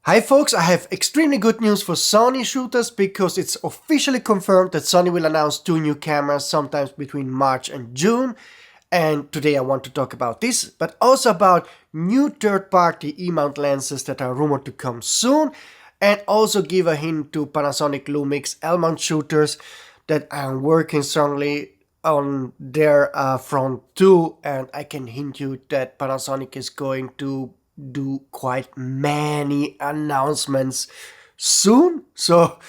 Hi folks, I have extremely good news for Sony shooters because it's officially confirmed that Sony will announce two new cameras sometimes between March and June. And today I want to talk about this, but also about new third-party E.mount lenses that are rumored to come soon, and also give a hint to Panasonic Lumix E.mount shooters that I'm working strongly on their front too, and I can hint you that Panasonic is going to do quite many announcements soon, so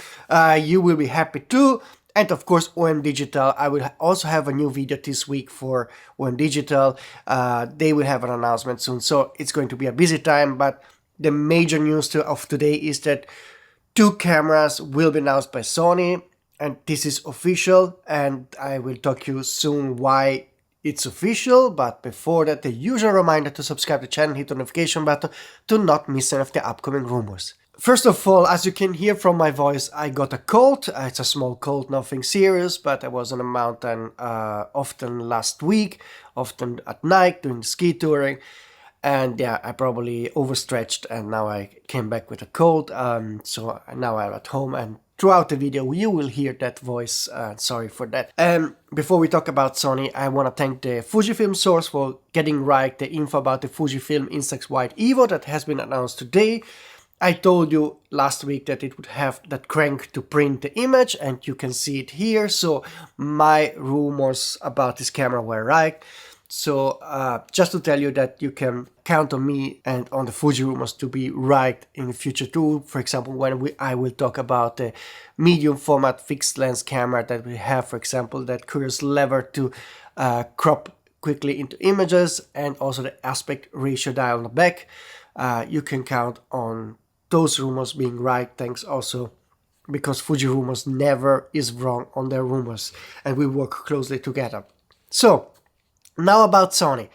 you will be happy too. And of course, OM Digital, I will also have a new video this week for OM Digital. They will have an announcement soon, so it's going to be a busy time. But the major news of today is that two cameras will be announced by Sony, and this is official, and I will talk you soon why it's official. But before that, the usual reminder to subscribe to the channel, hit the notification button to not miss any of the upcoming rumors. First of all, as you can hear from my voice, I got a cold. It's a small cold, nothing serious, but I was on a mountain often last week, often at night doing ski touring. And yeah, I probably overstretched and now I came back with a cold. So now I'm at home, and throughout the video you will hear that voice. Sorry for that. Before we talk about Sony, I want to thank the Fujifilm source for getting right the info about the Fujifilm Instax Wide Evo that has been announced today. I told you last week that it would have that crank to print the image, and you can see it here. So my rumors about this camera were right. So just to tell you that you can count on me and on the Fuji rumors to be right in the future too. For example, when I will talk about the medium format fixed lens camera that we have, for example, that curious lever to crop quickly into images, and also the aspect ratio dial on the back. You can count on those rumors being right, thanks also because Fuji rumors never is wrong on their rumors, and we work closely together. So now about Sony.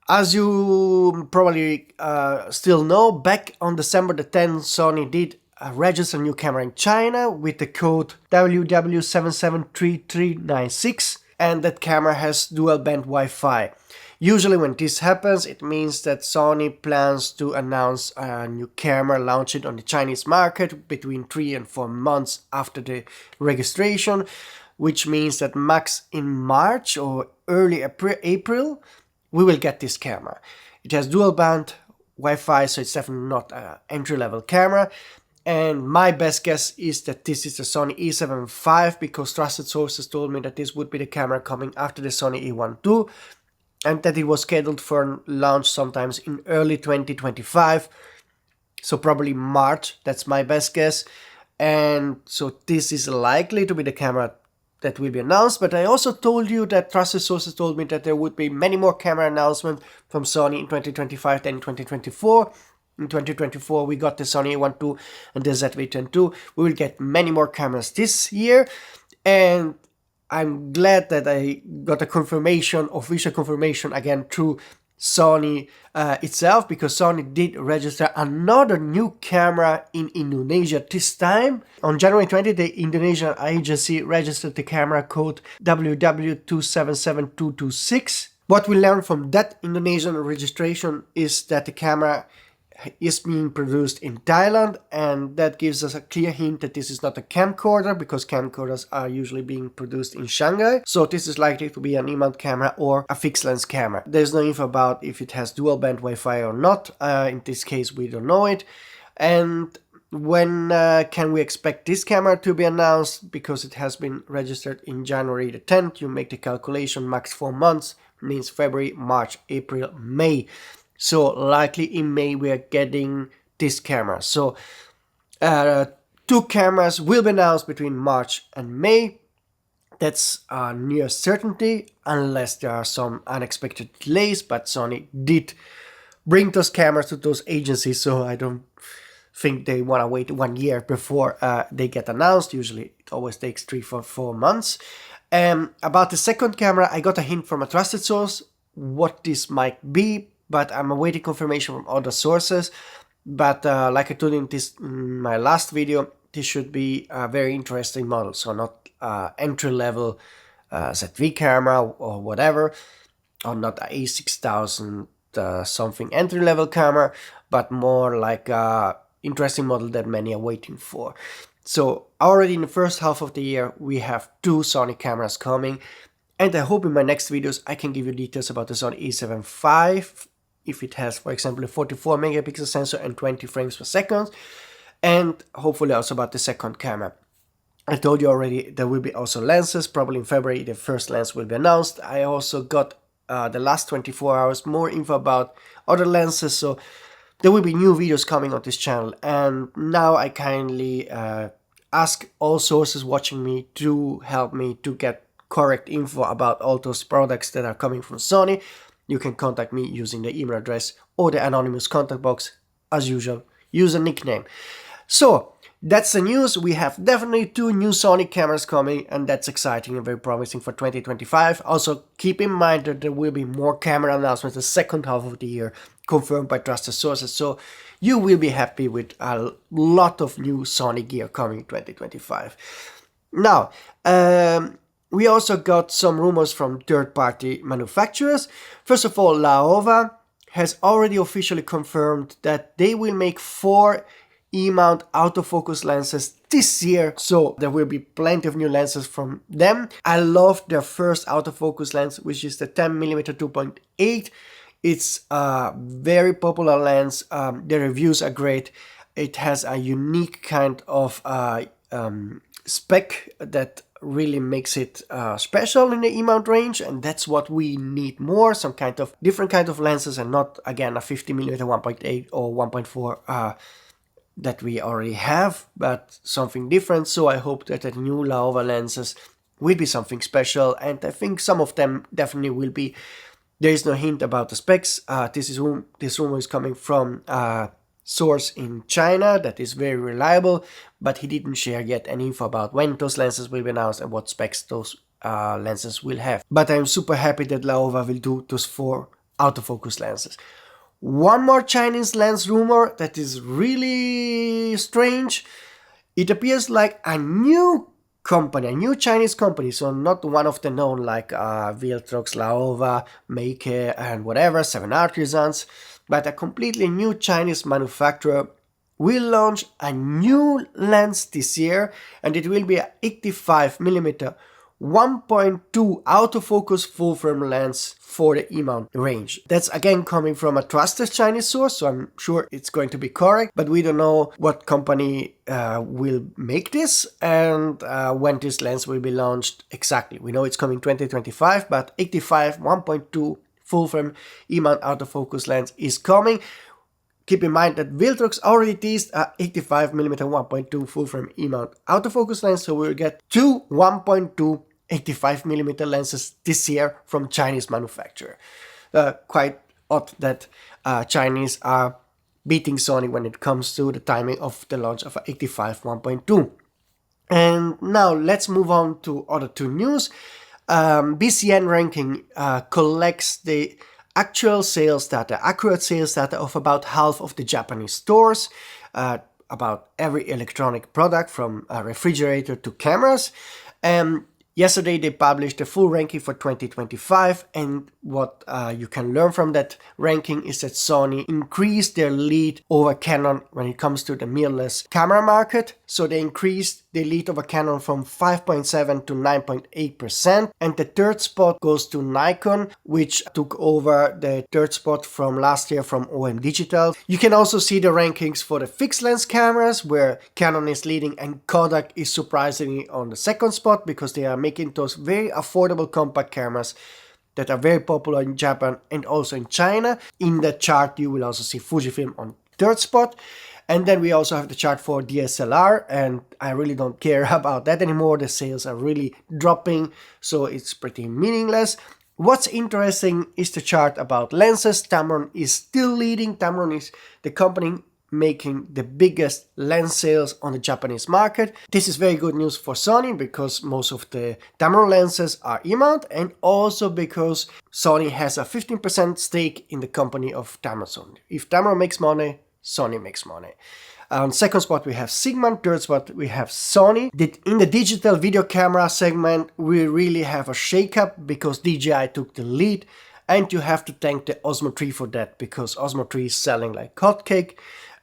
As you probably still know, back on December the 10th, Sony did register a new camera in China with the code WW773396, and that camera has dual band Wi-Fi. Usually when this happens, it means that Sony plans to announce a new camera, launch it on the Chinese market between 3 and 4 months after the registration, which means that max in March or early April, we will get this camera. It has dual band Wi-Fi, so it's definitely not an entry-level camera. And my best guess is that this is the Sony E75, because trusted sources told me that this would be the camera coming after the Sony E12, and that it was scheduled for launch sometimes in early 2025. So probably March, that's my best guess. And so this is likely to be the camera that will be announced, but I also told you that trusted sources told me that there would be many more camera announcements from Sony in 2025 than in 2024. In 2024 we got the Sony A12 and the ZV-10II. We will get many more cameras this year, and I'm glad that I got a confirmation, official confirmation again through Sony itself, because Sony did register another new camera in Indonesia this time. On January 20, the Indonesian agency registered the camera code WW277226. What we learned from that Indonesian registration is that the camera is being produced in Thailand, and that gives us a clear hint that this is not a camcorder, because camcorders are usually being produced in Shanghai. So this is likely to be an E.mount camera or a fixed lens camera. There's no info about if it has dual band Wi-Fi or not. In this case we don't know it. And when can we expect this camera to be announced? Because it has been registered in January the 10th, you make the calculation, max 4 months means February, March, April, May. So likely in May we are getting this camera. So two cameras will be announced between March and May. That's a near certainty, unless there are some unexpected delays, but Sony did bring those cameras to those agencies, so I don't think they want to wait 1 year before they get announced. Usually it always takes 3 or 4 months. About the second camera, I got a hint from a trusted source what this might be, but I'm awaiting confirmation from other sources. But like I told you in my last video, this should be a very interesting model, so not entry-level ZV camera or whatever, or not a A6000 something entry-level camera, but more like a interesting model that many are waiting for. So already in the first half of the year, we have 2 Sony cameras coming. And I hope in my next videos I can give you details about the Sony E75, if it has, for example, a 44 megapixel sensor and 20 frames per second, and hopefully also about the second camera. I told you already there will be also lenses. Probably in February the first lens will be announced. I also got the last 24 hours more info about other lenses, so there will be new videos coming on this channel. And now I kindly ask all sources watching me to help me to get correct info about all those products that are coming from Sony. You can contact me using the email address or the anonymous contact box, as usual. Use a nickname. So that's the news. We have definitely 2 new Sony cameras coming, and that's exciting and very promising for 2025. Also, keep in mind that there will be more camera announcements the second half of the year, confirmed by trusted sources. So you will be happy with a lot of new Sony gear coming in 2025. Now, we also got some rumors from third-party manufacturers. First of all, Laowa has already officially confirmed that they will make 4 E.mount autofocus lenses this year, so there will be plenty of new lenses from them. I love their first autofocus lens, which is the 10mm 2.8. It's a very popular lens. The reviews are great. It has a unique kind of spec that really makes it special in the E.mount range, and that's what we need more, some kind of different kind of lenses, and not again a 50mm 1.8 or 1.4 that we already have, but something different. So I hope that the new Laowa lenses will be something special, and I think some of them definitely will be. There is no hint about the specs. This rumor is coming from a source in China that is very reliable, but he didn't share yet any info about when those lenses will be announced and what specs those lenses will have. But I'm super happy that Laowa will do those 4 autofocus lenses. One more Chinese lens rumor that is really strange. It appears like a new company, a new Chinese company, so not one of the known like Viltrox, Laowa, Meike and whatever, 7 Artisans, but a completely new Chinese manufacturer will launch a new lens this year, and it will be a 85mm 1.2 autofocus full-frame lens for the E.mount range. That's again coming from a trusted Chinese source, so I'm sure it's going to be correct, but we don't know what company will make this and when this lens will be launched exactly. We know it's coming 2025, but 85 1.2 full-frame E.mount autofocus lens is coming. Keep in mind that Viltrox already teased a 85mm 1.2 full-frame E.mount autofocus lens, so we'll get 2 1.2 85mm lenses this year from Chinese manufacturer. Quite odd that Chinese are beating Sony when it comes to the timing of the launch of a 85 1.2. And now let's move on to other 2 news. BCN ranking collects the actual sales data, accurate sales data of about half of the Japanese stores, about every electronic product from a refrigerator to cameras. Yesterday they published the full ranking for 2025, and what you can learn from that ranking is that Sony increased their lead over Canon when it comes to the mirrorless camera market. So they increased the lead over Canon from 5.7 to 9.8%, and the third spot goes to Nikon, which took over the third spot from last year from OM Digital. You can also see the rankings for the fixed lens cameras, where Canon is leading and Kodak is surprisingly on the second spot, because they are making those very affordable compact cameras that are very popular in Japan and also in China. In the chart you will also see Fujifilm on third spot. And then we also have the chart for DSLR, and I really don't care about that anymore. The sales are really dropping, so it's pretty meaningless. What's interesting is the chart about lenses. Tamron is still leading. Tamron is the company making the biggest lens sales on the Japanese market. This is very good news for Sony, because most of the Tamron lenses are E.mount, and also because Sony has a 15% stake in the company of Tamron. So if Tamron makes money, Sony makes money. On second spot we have Sigma, third spot we have Sony. In the digital video camera segment we really have a shakeup, because DJI took the lead, and you have to thank the Osmo 3 for that, because Osmo 3 is selling like hotcake.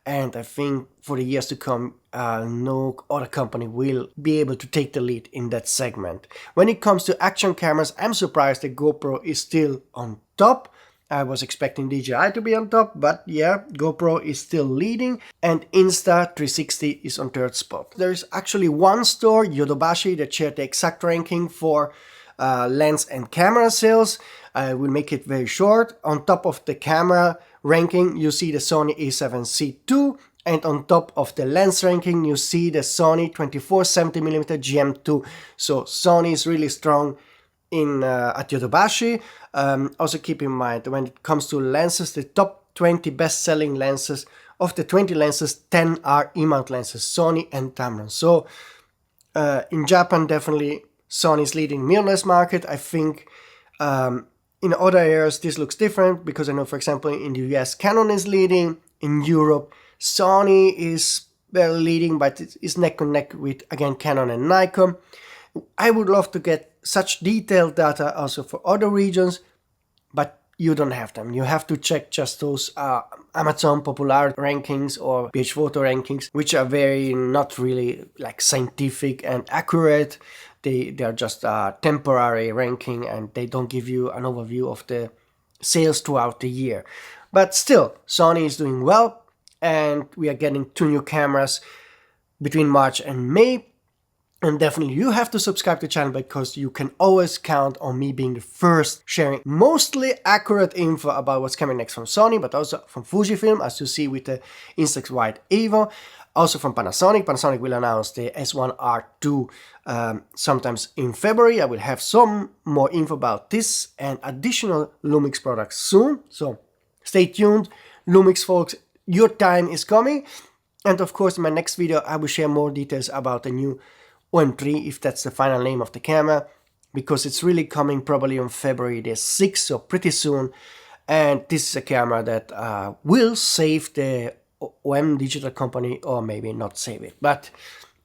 and I think for the years to come, no other company will be able to take the lead in that segment. When it comes to action cameras, I'm surprised that GoPro is still on top. I was expecting DJI to be on top, but yeah, GoPro is still leading, and Insta360 is on third spot. There's actually one store, Yodobashi, that shared the exact ranking for lens and camera sales. I will make it very short. On top of the camera ranking, you see the Sony A7C II, and on top of the lens ranking, you see the Sony 24-70mm GM2. So Sony is really strong in at Yodobashi. Also keep in mind, when it comes to lenses, the top 20 best-selling lenses, of the 20 lenses, 10 are E.mount lenses, Sony and Tamron. So in Japan, definitely Sony is leading mirrorless market. I think in other areas this looks different, because I know, for example, in the US, Canon is leading. In Europe, Sony is barely leading, but it is neck and neck with, again, Canon and Nikon. I would love to get such detailed data also for other regions, but you don't have them. You have to check just those Amazon popular rankings or page photo rankings, which are very not really like scientific and accurate. They are just a temporary ranking, and they don't give you an overview of the sales throughout the year. But still, Sony is doing well, and we are getting 2 new cameras between March and May. And definitely you have to subscribe to the channel, because you can always count on me being the first sharing mostly accurate info about what's coming next from Sony, but also from Fujifilm, as you see with the Instax Wide Evo. Also from Panasonic. Panasonic will announce the S1R2 sometimes in February. I will have some more info about this and additional Lumix products soon. So stay tuned, Lumix folks, your time is coming. And of course, in my next video, I will share more details about the new OM3, if that's the final name of the camera, because it's really coming probably on February the 6th, so pretty soon. And this is a camera that will save the OM digital company, or maybe not save it. But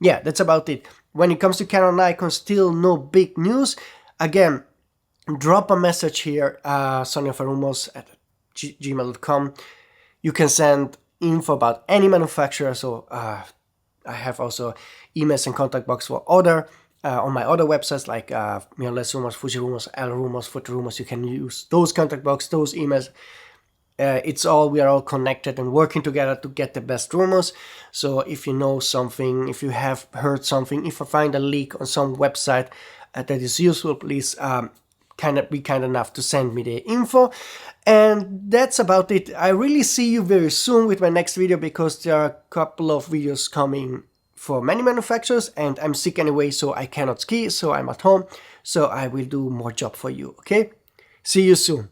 yeah, that's about it. When it comes to Canon and Nikon, still no big news. Again, drop a message here, sonyalpha@gmail.com. You can send info about any manufacturer, so I have also emails and contact box for other on my other websites, like Mirrorless Rumors, Fuji Rumors, L Rumors, Foot Rumors. You can use those contact box, those emails. We are all connected and working together to get the best rumors. So if you know something, if you have heard something, if I find a leak on some website that is useful, please be kind enough to send me the info. And that's about it. I really see you very soon with my next video, because there are a couple of videos coming for many manufacturers, and I'm sick anyway, so I cannot ski, so I'm at home, so I will do more job for you. Okay, see you soon.